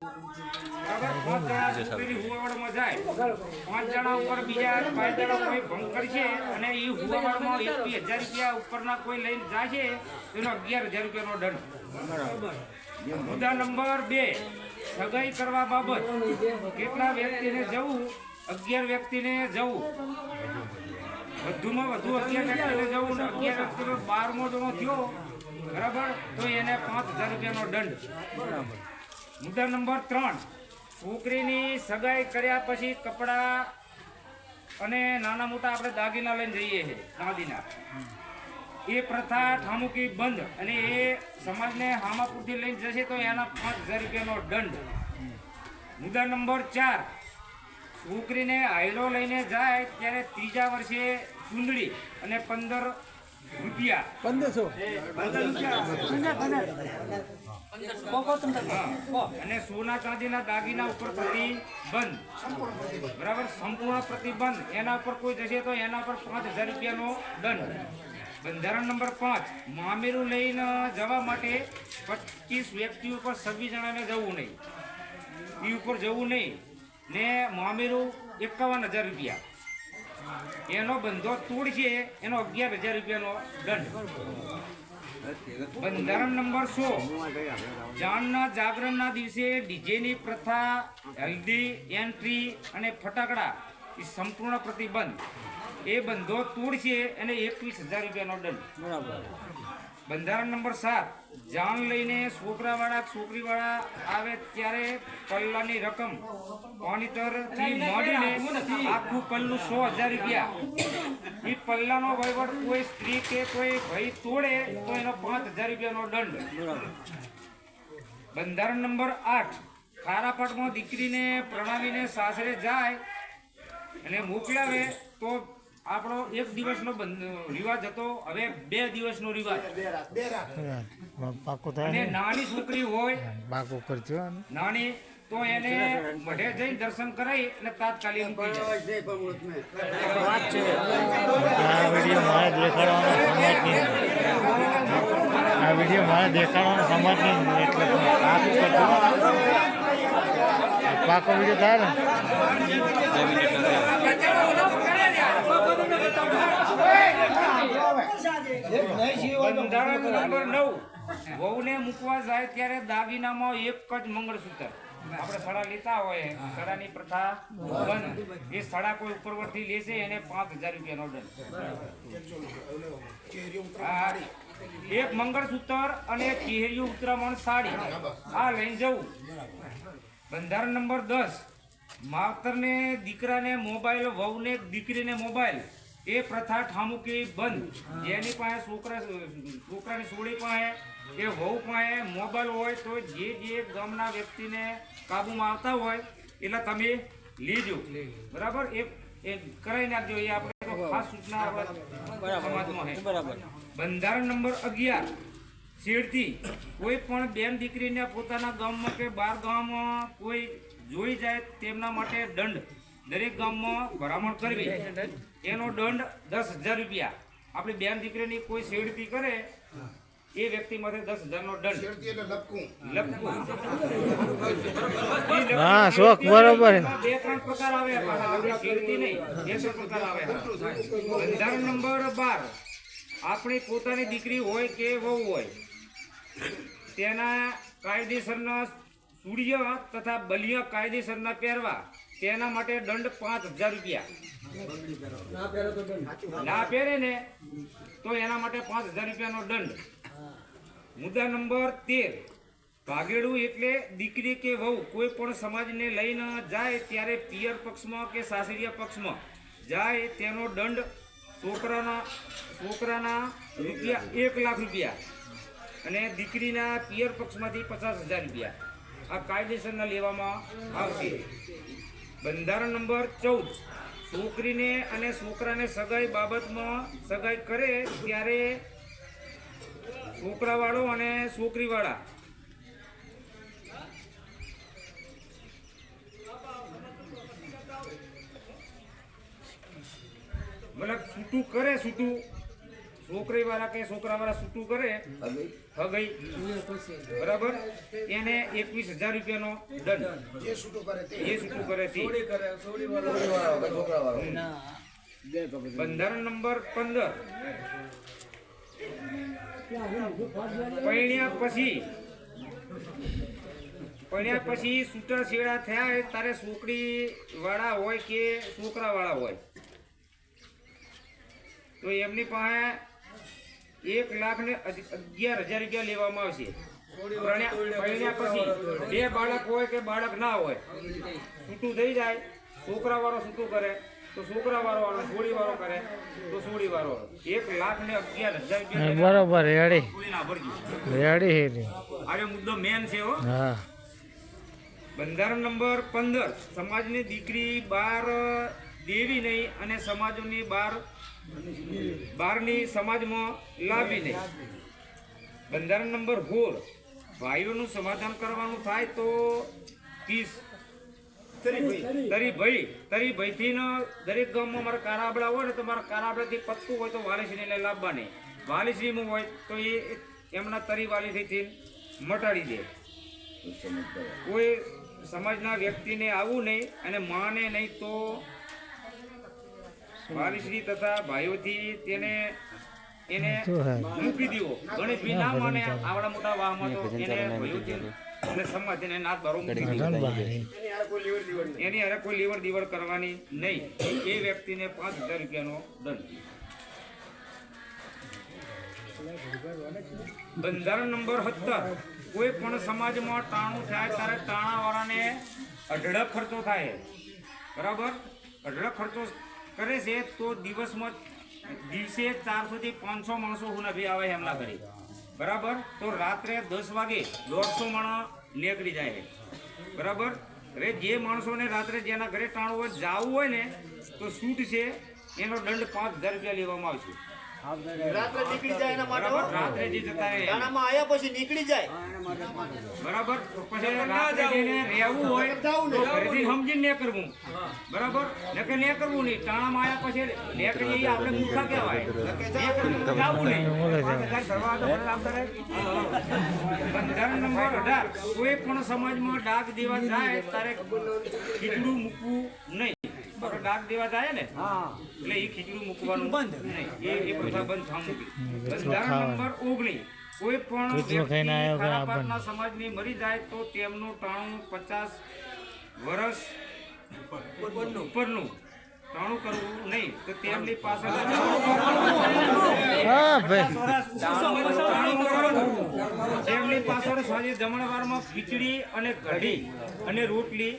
બરાબર 5 જણા છોકરીની હુવાવાળામાં જાય 5 જણા ઉપર બીજા 5 જણા કોઈ ભંગ કરશે અને એ હુવાવાળામાં 21,000 રૂપિયા ઉપરના કોઈ લઈને જાય છે એનો 11,000 રૂપિયાનો દંડ। મુદ્દા નંબર 2 સગાઈ કરવા બાબત કેટલા વ્યક્તિને જવું 11 વ્યક્તિને જવું વધુમાં વધુ 11 વ્યક્તિને જવું 11 વ્યક્તિનો 12મો જણો થયો બરાબર તો એને 5,000 રૂપિયાનો દંડ। મુદ્દા નંબર 3 છોકરીની સગાઈ કર્યા પછી કપડાં અને નાના મોટા આપણે દાગીના લઈને જઈએ છીએ ચાંદીના એ પ્રથા ઠામુકી બંધ અને એ સમાજને હામાપુરથી લઈને જશે તો એના 5,000 રૂપિયાનો દંડ। મુદ્દા નંબર 4 છોકરીને હાયલો લઈને જાય ત્યારે ત્રીજા વર્ષે ચૂંદડી અને 15 રૂપિયા 1500 અને સોના ચાંદીના દાગીના ઉપર પ્રતિબંધ બરાબર સંપૂર્ણ પ્રતિબંધ એના ઉપર કોઈ જશે તો એના પર 5,000 રૂપિયાનો દંડ। બંધારણ નંબર 5 મામેરું લઈને જવા માટે 25 વ્યક્તિ ઉપર 26 જણાને જવું નહીં એ ઉપર જવું નહીં ને મામેરું 51,000 રૂપિયા એનો બંધો તોડશે એનો 11,000 રૂપિયાનો દંડ। બંધારણ નંબર 16 જાનના જાગરણના દિવસે ડીજેની પ્રથા હલ્દી એન્ટ્રી અને ફટાકડા એ સંપૂર્ણ પ્રતિબંધ એ બંધો તોડશે એને 21,000 રૂપિયાનો દંડ। બંધારણ નંબર 7 જાન લઈને છોકરાવાળા છોકરીવાળા આવે ત્યારે પલ્લાની રકમ પાણીતરથી માંડીને આખું પલ્લું 100,000 રૂપિયા એ પલ્લાનો વહીવટ કોઈ સ્ત્રી કે કોઈ ભાઈ તોડે તો એનો 5,000 રૂપિયાનો દંડ। બંધારણ નંબર 8 ખારાપાટમાં દીકરીને પ્રણાવીને સાસરે જાય અને મોકલાવે તો આપણો 1 દિવસનો રિવાજ હતો હવે 2 દિવસનો રિવાજ અને નાની છોકરી હોય નાની તો એને મઢે જઈને દર્શન કરાવી અને તાત્કાલિક મૂકી આ વિડીયો મારે દેખાડવાનો સમાજની એટલે પાકો વિડીયો થાય બંધારણ નંબર 9 વહુને મૂકવા જાય ત્યારે દાગીનામાં એક જ મંગળસૂત્ર આપણે સડા લેતા હોય સડાની પ્રથા બંધ એ સડા કોઈ ઉપરવરથી લેશે એને 5,000 રૂપિયાનો દંડ। એક મંગળસૂત્ર અને કેહરિયું ઉત્તરામણ સાડી આ લઈને જવું। બંધારણ નંબર 10 માવતરને દીકરાને મોબાઈલ વહુને દીકરીને મોબાઈલ એ પ્રથા ઠામુકી બંધ। જેની પાસે છોકરાની સોળી પાસે એ વહુ પાસે મોબાઈલ હોય તો જે ગામના વ્યક્તિને કાબુમાં આવતા હોય એટલે તમે લેજો બરાબર એ કરાવી નાખજો એ આપણે ખાસ સૂચના સમાજમાં છે બરાબર। બંધારણ નંબર 11 છેડતી કોઈ પણ બેન દીકરીને પોતાના ગામમાં કે બહાર ગામમાં કોઈ જોઈ જાય તેમના માટે દંડ દરેક ગામમાં ભરામણ કરવી એનો દંડ 10,000 રૂપિયા। આપણી બેન દીકરીની કોઈ છેડતી કરે એ વ્યક્તિ માટે 10,000 નો દંડ। હા શોખ બરોબર 2-3 પ્રકાર આવે છેડતી નહીં 2-3 પ્રકાર આવે। બંધારણ નંબર 12 આપણી પોતાની દીકરી હોય કે વહુ હોય તેના કાયદેસરના સૂર્ય તથા બલિયા કાયદેસરના પહેરવા તેના માટે દંડ 5,000 રૂપિયા। ના પહેરે ને તો એના માટે 5,000 રૂપિયાનો દંડ। મુદ્દા નંબર 13 ભાગેડું એટલે દીકરી કે વહુ કોઈ પણ સમાજને લઈને જાય ત્યારે પિયર પક્ષમાં કે સાસરિયા પક્ષમાં જાય તેનો દંડ છોકરાના રૂપિયા 1,00,000 રૂપિયા અને દીકરીના પિયર પક્ષમાંથી 50,000 રૂપિયા આ કાયદેસરના લેવામાં આવશે। બંધારણ નંબર 14 છોકરીને અને છોકરાને સગાઈ બાબતમાં સગાઈ કરે ત્યારે છોકરાવાળો અને છોકરીવાળા મતલબ છૂટું કરે છૂટું છોકરી વાળા કે છોકરા વાળા છૂટું કરે હગઈ બરાબર એને 21,000 રૂપિયાનો દંડ જે છૂટું કરે તે બંધારણ નંબર 15 પૈણ્યા પછી છૂટા છેડા થયા તારે છોકરી વાળા હોય કે છોકરા વાળા હોય તો એમની પાસે 1,11,000 રૂપિયા લેવામાં આવશે. પૈણ્યા પછી બે બાળક હોય કે બાળક ના હોય છૂટું થઈ જાય છોકરા વાળો છૂટું કરે તો છોકરા વાળો છોડી વાળો કરે તો છોડી વાળો 1,11,000 રૂપિયા બરોબર રેડી રેડી આ મુદ્દો મેન છે હો. હા બંધારણ નંબર 15 સમાજની દીકરી બહાર દેવી નહીં અને સમાજોની બહારની સમાજમાં લાવી નહીં. બંધારણ નંબર 16 ભાઈઓનું સમાધાન કરવાનું થાય તો 30 તરી ભાઈથી દરેક ગામમાં મારા કારાબડા હોય ને તો મારા કારાબડાથી પત્તું હોય તો વાલીશ્રીને લાવવાની. વાલીશ્રીમાં હોય તો એ એમના તરી વાલીથી મટાડી દે. કોઈ સમાજના વ્યક્તિને આવું નહીં અને માને નહીં તો વાલીશ્રી તથા ભાઈઓથી એને મૂકી દેવો. ગણેશભાઈ ના માને આવડા મોટા વાહમાં તો એને ભાઈઓથી અને સમાજને નાથ બારો એની હારે કોઈ લેવડ દેવડ કરવાની નહીં. એ વ્યક્તિને 5,000 રૂપિયાનો દંડ. બંધારણ નંબર 17 કોઈ પણ સમાજમાં ટાણું થાય ત્યારે ટાણાવાળાને અઢળક ખર્ચો થાય બરાબર. અઢળક ખર્ચો કરે છે તો દિવસે 400 થી 500 માણસો ભી આવે એમના ઘરે બરાબર. તો રાત્રે 10 વાગે 150 માણસ નીકળી જાય બરાબર. હવે જે માણસોને રાત્રે જેના ઘરે ટાણું હોય જવું હોય ને તો છૂટ છે એનો દંડ 5,000 રૂપિયા લેવામાં આવશે. રાત્રે નીકળી જાય એના માટે રાત્રે જે જતા રહે આનામાં આયા પછી નીકળી જાય બરાબર. પછી રાત્રે જેને રહેવું હોય તો ઘરેથી સમજીને ન કરવું બરાબર. નકે ન કરવું નહીં. ટાણામાં આયા પછી લે કરીએ આપણે મૂર્ખા કહેવાય. જવું નહીં. બંધારણ નંબર 18 કોઈ પણ સમાજમાં ડાક દેવા જાય ત્યારે ખીચડું મૂકવું નહીં. ડાક દેવા જાય ને એટલે એ ખીચડું મૂકવાનું બંધ નહીં. એ પ્રથા બંધ થવા મૂકી. બંધારણ નંબર 19 કોઈ પણ વ્યક્તિ સમાજની મરી જાય તો તેમનું ટાણું 50 વર્ષ ઉપરનું ટાણું કરવું નહીં. તો તેમની પાસે તેમની પાછળ સાંજે જમણવારમાં ખીચડી અને કઢી અને રોટલી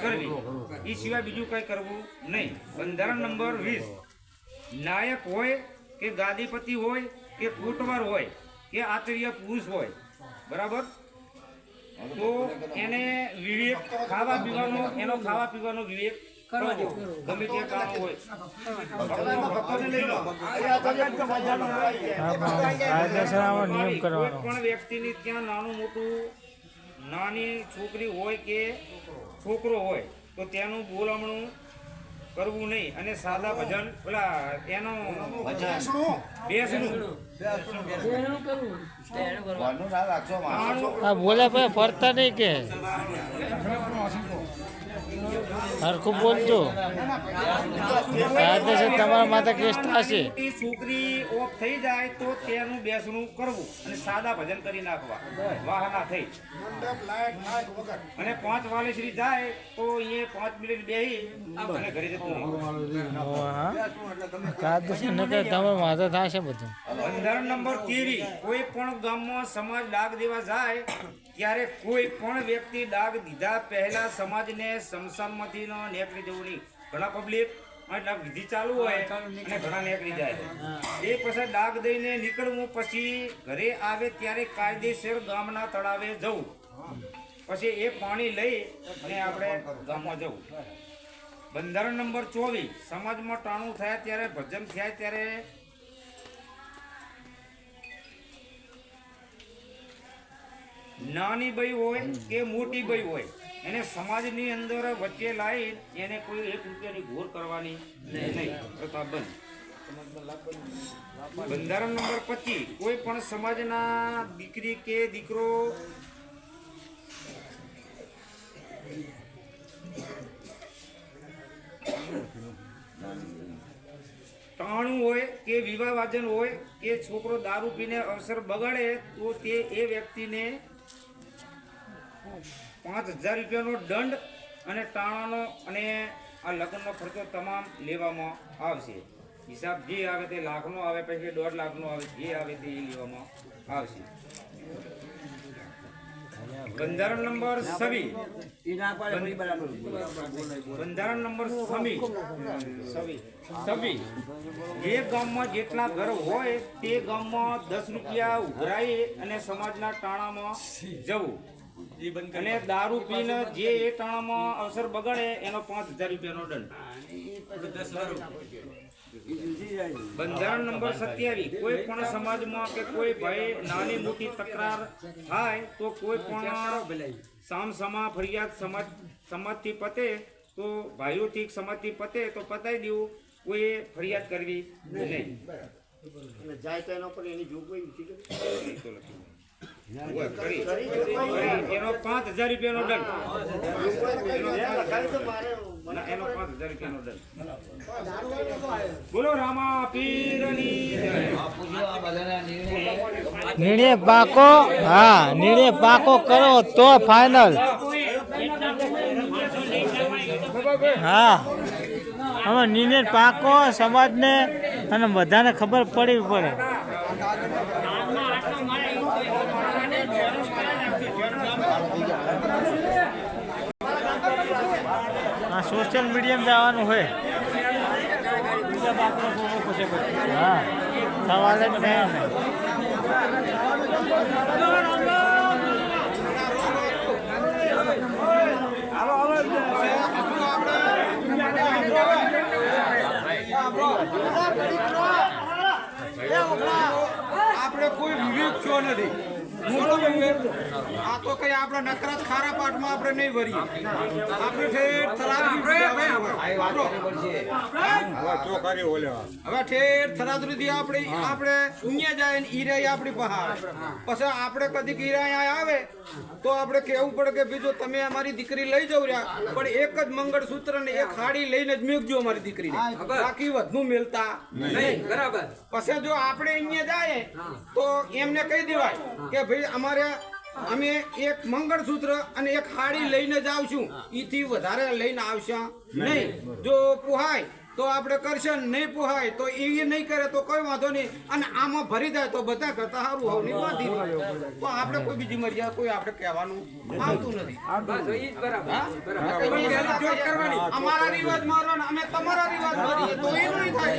કરવી. એ સિવાય બીજું કઈ કરવું નહીં. બંધારણ નંબર 20 નાયક હોય કે ગાદીપતિ હોય કે કોટવાર હોય કે આત્રીય પુરુષ હોય બરાબર તો એને વિવેક ખાવા પીવાનો વિવેક કરવો. ગમે તે કામ હોય નિયમ કરવાનો. કોઈ પણ વ્યક્તિની ત્યાં નાનું મોટું નાની છોકરી હોય કે છોકરો હોય તો તેનું બોલામણું કરવું નહીં. અને સાદા ભજન પેલા એનો બેસણું આ બોલે ભાઈ ફરતા નહીં કે હરખું બોલજો. કાયદેસર તમારા માથે કેસ થશે. છોકરી ઓફ થઈ જાય તો તેનું બેસણું કરવું અને સાદા ભજન કરી નાખવા વાહના થઈ. અને 5 વાલીશ્રી જાય તો એ 5 મિનિટ બેહી અને ઘરે જતું રહે. કાયદેસર ન કરે તમારા માથે થશે બધું. બંધારણ નંબર 23 કોઈ પણ ગામમાં સમાજ ડાક દેવા જાય ત્યારે કોઈ પણ વ્યક્તિ ડાક દીધા પહેલા સમાજને સમસાનમાંથી નીકળી જવું નહીં. ઘણા પબ્લિક વિધિ ચાલુ હોય અને ઘણા નીકળી જાય. એ પછી ડાક દઈને નીકળવું પછી ઘરે આવે ત્યારે કાયદેસર ગામના તળાવે જવું. પછી એ પાણી લઈ અને આપણે ગામમાં જવું. બંધારણ નંબર 24 સમાજમાં ટાણું થયા ત્યારે ભજન થયા ત્યારે નાની બઈ હોય કે મોટી બઈ હોય એને સમાજની અંદર વચ્ચે લાવી એને કોઈ 1 રૂપિયાની ઘોર કરવાની નહીં. પ્રથા બંધ. બંધારણ નંબર 25 કોઈ પણ સમાજના દીકરી કે દીકરો તાણું હોય કે વિવાહ વાજન હોય કે છોકરો દારૂ પીને અવસર બગાડે તો તે એ વ્યક્તિને 5,000 રૂપિયાનો દંડ અને ટાણાનો અને આ લગ્નનો ખર્ચો તમામ લેવામાં આવશે. હિસાબ જે આવે તે લાખનો આવે પછી 1.5 લાખનો આવે જે આવે તે લેવામાં આવશે. બંધારણ નંબર 26 બંધારણ નંબર 26 જે ગામમાં જેટલા ઘર હોય તે ગામમાં 10 રૂપિયા ઉઘરાઈ અને સમાજના ટાણામાં જવું અને દારૂ પીને જે એ ટાણામાં અવસર બગાડે એનો 5,000 રૂપિયાનો દંડ. બંધારણ નંબર 27 કોઈ પણ સમાજમાં કે કોઈ ભાઈ નાની મોટી તકરાર થાય તો કોઈ પણ સામસામા ફરિયાદ સમાજથી પતે તો ભાઈઓથી સમાજથી પતે તો પતાવી દેવું, કોઈ ફરિયાદ કરવી નહીં. અને જાય તો એના પર એની જોગવાઈ ઊંચી કરી. એનો 5,000 રૂપિયાનો દંડ. લખાવી તો મારે એનો 5,000 રૂપિયાનો દંડ. બોલો રામા પીરની જય. નિર્ણય પાકો, હા નિર્ણય પાકો કરો તો ફાઇનલ. હા હવે નિર્ણય પાકો સમાજને અને બધાને ખબર પડવી પડે. હા સોશિયલ મીડિયામાં જવાનું હોય. હા સવાલ જ નહીં ને. આપણે કોઈ વિવેક છો નથી. આ તો કઈ આપણા નકરાત ખારા પાઠમાં આપણે નહીં ભરીએ. આપણે ઠેઠ થરાદ હવે ઠેઠ થરાદ સુધી આપણે ઉન્યા જાય ને ઈરે આપણી પહાડ. પછી આપણે કદી ઈરા આવે તો આપણે કહેવું પડે કે બીજો તમે અમારી દીકરી લઈ જાવ રહ્યા પણ એક જ મંગળસૂત્ર ને એક હાડી લઈને જ મેકજો અમારી દીકરીને, બાકી વધુ મેલતા નહીં. બરાબર. પછી જો આપણે અહીંયા જાય તો એમને કહી દેવાય કે ભાઈ અમે એક મંગળસૂત્ર અને એક હાડી લઈને જ આવશું, ઈથી વધારે લઈને આવશે નહીં. જો પુહાય તો આપણે કરશે, નહીં પુહાય તો એ નહીં કરે તો કોઈ વાંધો નહીં. અને આમાં ભરી જાય તો બધા કરતા સારું હોવ નહીં વાંધી તો આપણે કોઈ બીજી મર્યાદા કોઈ આપણે કહેવાનું આવતું નથી. અમારા રિવાજ મારો ને અમે તમારા રિવાજ મારીએ તો એ નહીં થાય.